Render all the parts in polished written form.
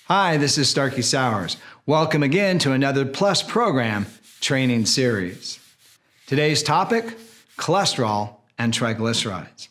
Hi, this is Starkie Sowers. Welcome again to another Plus Program training series. Today's topic, cholesterol and triglycerides.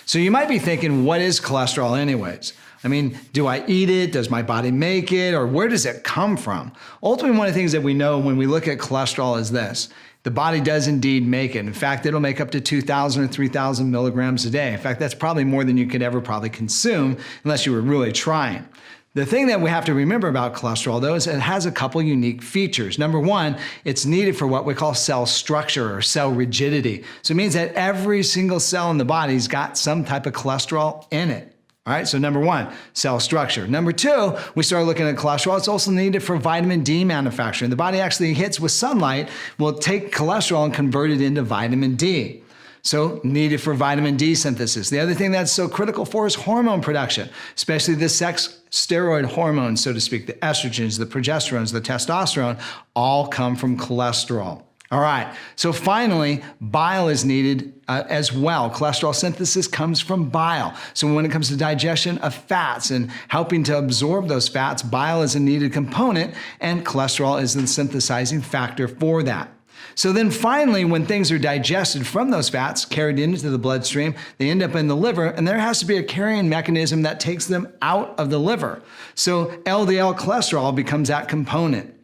So you might be thinking, what is cholesterol anyways? I mean, do I eat it? Does my body make it? Or where does it come from? Ultimately, one of the things that we know when we look at cholesterol is this. The body does indeed make it. In fact, it'll make up to 2,000 or 3,000 milligrams a day. In fact, that's probably more than you could ever probably consume unless you were really trying. The thing that we have to remember about cholesterol, though, is it has a couple unique features. Number one, it's needed for what we call cell structure or cell rigidity. So it means that every single cell in the body's got some type of cholesterol in it. All right, so number one, cell structure. Number two, we start looking at cholesterol. It's also needed for vitamin D manufacturing. The body actually hits with sunlight, will take cholesterol and convert it into vitamin D. So needed for vitamin D synthesis. The other thing that's so critical for is hormone production, especially the sex steroid hormones, so to speak, the estrogens, the progesterones, the testosterone, all come from cholesterol. All right, so finally, bile is needed as well. Cholesterol synthesis comes from bile. So when it comes to digestion of fats and helping to absorb those fats, bile is a needed component and cholesterol is the synthesizing factor for that. So then finally, when things are digested from those fats, carried into the bloodstream, they end up in the liver, and there has to be a carrying mechanism that takes them out of the liver. So LDL cholesterol becomes that component.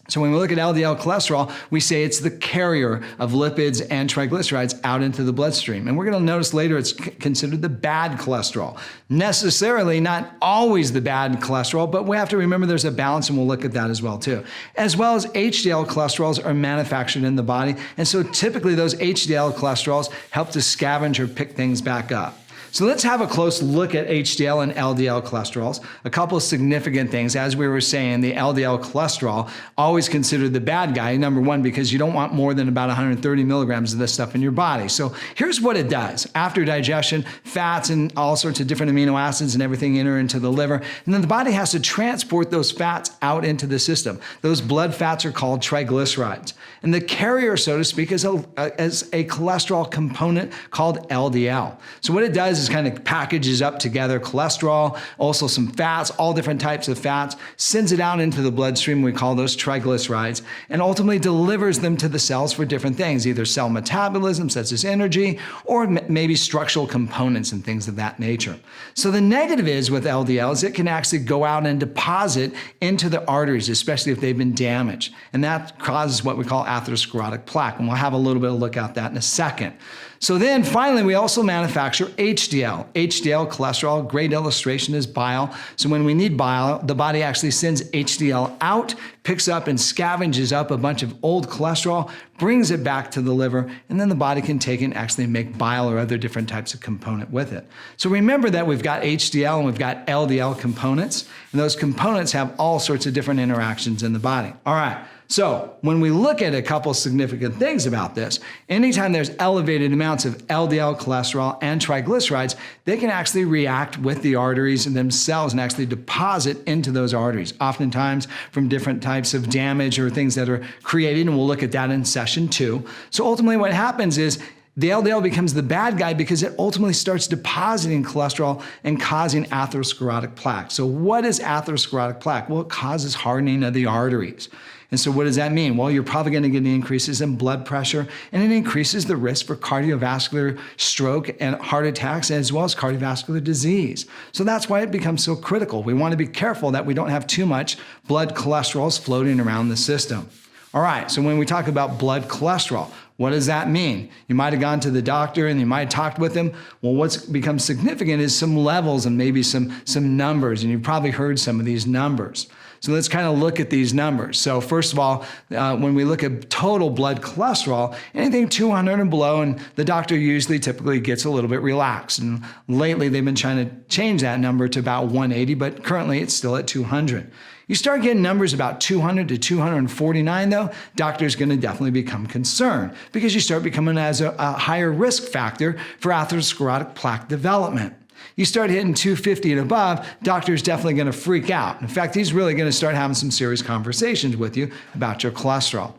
So when we look at LDL cholesterol, we say it's the carrier of lipids and triglycerides out into the bloodstream. And we're going to notice later it's considered the bad cholesterol. Necessarily not always the bad cholesterol, but we have to remember there's a balance, and we'll look at that as well too. As well as HDL cholesterols are manufactured in the body. And so typically those HDL cholesterols help to scavenge or pick things back up. So let's have a close look at HDL and LDL cholesterols. A couple of significant things. As we were saying, the LDL cholesterol, always considered the bad guy, number one, because you don't want more than about 130 milligrams of this stuff in your body. So here's what it does. After digestion, fats and all sorts of different amino acids and everything enter into the liver. And then the body has to transport those fats out into the system. Those blood fats are called triglycerides. And the carrier, so to speak, is a cholesterol component called LDL. So what it does is kind of packages up together cholesterol, also some fats, all different types of fats, sends it out into the bloodstream. We call those triglycerides, and ultimately delivers them to the cells for different things, either cell metabolism, such as energy, or maybe structural components and things of that nature. So the negative is with LDL is it can actually go out and deposit into the arteries, especially if they've been damaged. And that causes what we call atherosclerotic plaque. And we'll have a little bit of a look at that in a second. So then finally, we also manufacture HDL. HDL cholesterol, great illustration is bile. So when we need bile, the body actually sends HDL out, picks up and scavenges up a bunch of old cholesterol, brings it back to the liver, and then the body can take it and actually make bile or other different types of component with it. So remember that we've got HDL and we've got LDL components, and those components have all sorts of different interactions in the body. All right. So when we look at a couple significant things about this, anytime there's elevated amounts of LDL cholesterol and triglycerides, they can actually react with the arteries themselves and actually deposit into those arteries, oftentimes from different types of damage or things that are created, and we'll look at that in session 2. So ultimately what happens is the LDL becomes the bad guy because it ultimately starts depositing cholesterol and causing atherosclerotic plaque. So what is atherosclerotic plaque? Well, it causes hardening of the arteries. And so what does that mean? Well, you're probably going to get increases in blood pressure, and it increases the risk for cardiovascular stroke and heart attacks, as well as cardiovascular disease. So that's why it becomes so critical. We want to be careful that we don't have too much blood cholesterols floating around the system. All right, so when we talk about blood cholesterol, what does that mean? You might have gone to the doctor and you might have talked with him. Well, what's become significant is some levels and maybe some numbers, and you've probably heard some of these numbers. So let's kind of look at these numbers. So first of all, when we look at total blood cholesterol, anything 200 and below, and the doctor usually typically gets a little bit relaxed. And lately they've been trying to change that number to about 180, but currently it's still at 200. You start getting numbers about 200 to 249 though, doctor's going to definitely become concerned because you start becoming as a higher risk factor for atherosclerotic plaque development. You start hitting 250 and above, doctor's definitely going to freak out. In fact, he's really going to start having some serious conversations with you about your cholesterol.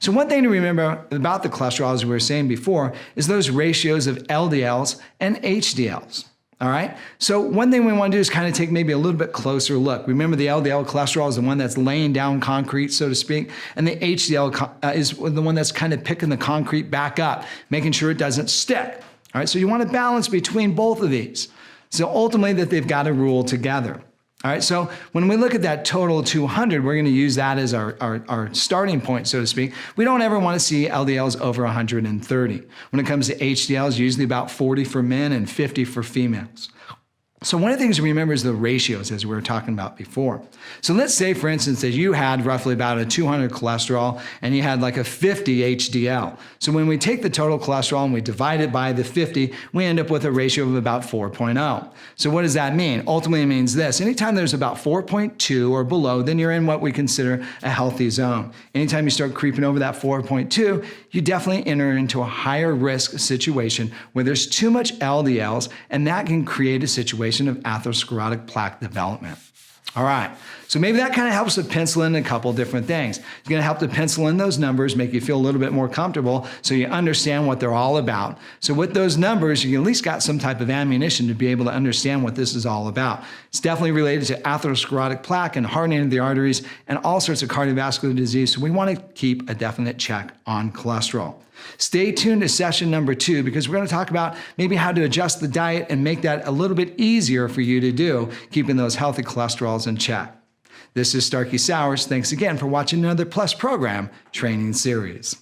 So one thing to remember about the cholesterol, as we were saying before, is those ratios of LDLs and HDLs. All right. So one thing we want to do is kind of take maybe a little bit closer look. Remember, the LDL cholesterol is the one that's laying down concrete, so to speak, and the HDL is the one that's kind of picking the concrete back up, making sure it doesn't stick. All right. So you want to balance between both of these. So ultimately, that they've got to rule together. All right, so when we look at that total 200, we're going to use that as our starting point, so to speak. We don't ever want to see LDLs over 130. When it comes to HDLs, usually about 40 for men and 50 for females. So one of the things to remember is the ratios, as we were talking about before. So let's say, for instance, that you had roughly about a 200 cholesterol and you had like a 50 HDL. So when we take the total cholesterol and we divide it by the 50, we end up with a ratio of about 4.0. So what does that mean? Ultimately, it means this. Anytime there's about 4.2 or below, then you're in what we consider a healthy zone. Anytime you start creeping over that 4.2, you definitely enter into a higher risk situation where there's too much LDLs, and that can create a situation of atherosclerotic plaque development. All right, so maybe that kind of helps to pencil in a couple different things. It's going to help to pencil in those numbers, make you feel a little bit more comfortable so you understand what they're all about. So with those numbers, you at least got some type of ammunition to be able to understand what this is all about. It's definitely related to atherosclerotic plaque and hardening of the arteries and all sorts of cardiovascular disease, so we want to keep a definite check on cholesterol. Stay tuned to session number 2 because we're going to talk about maybe how to adjust the diet and make that a little bit easier for you to do, keeping those healthy cholesterols in check. This is Starkie Sowers. Thanks again for watching another Plus Program training series.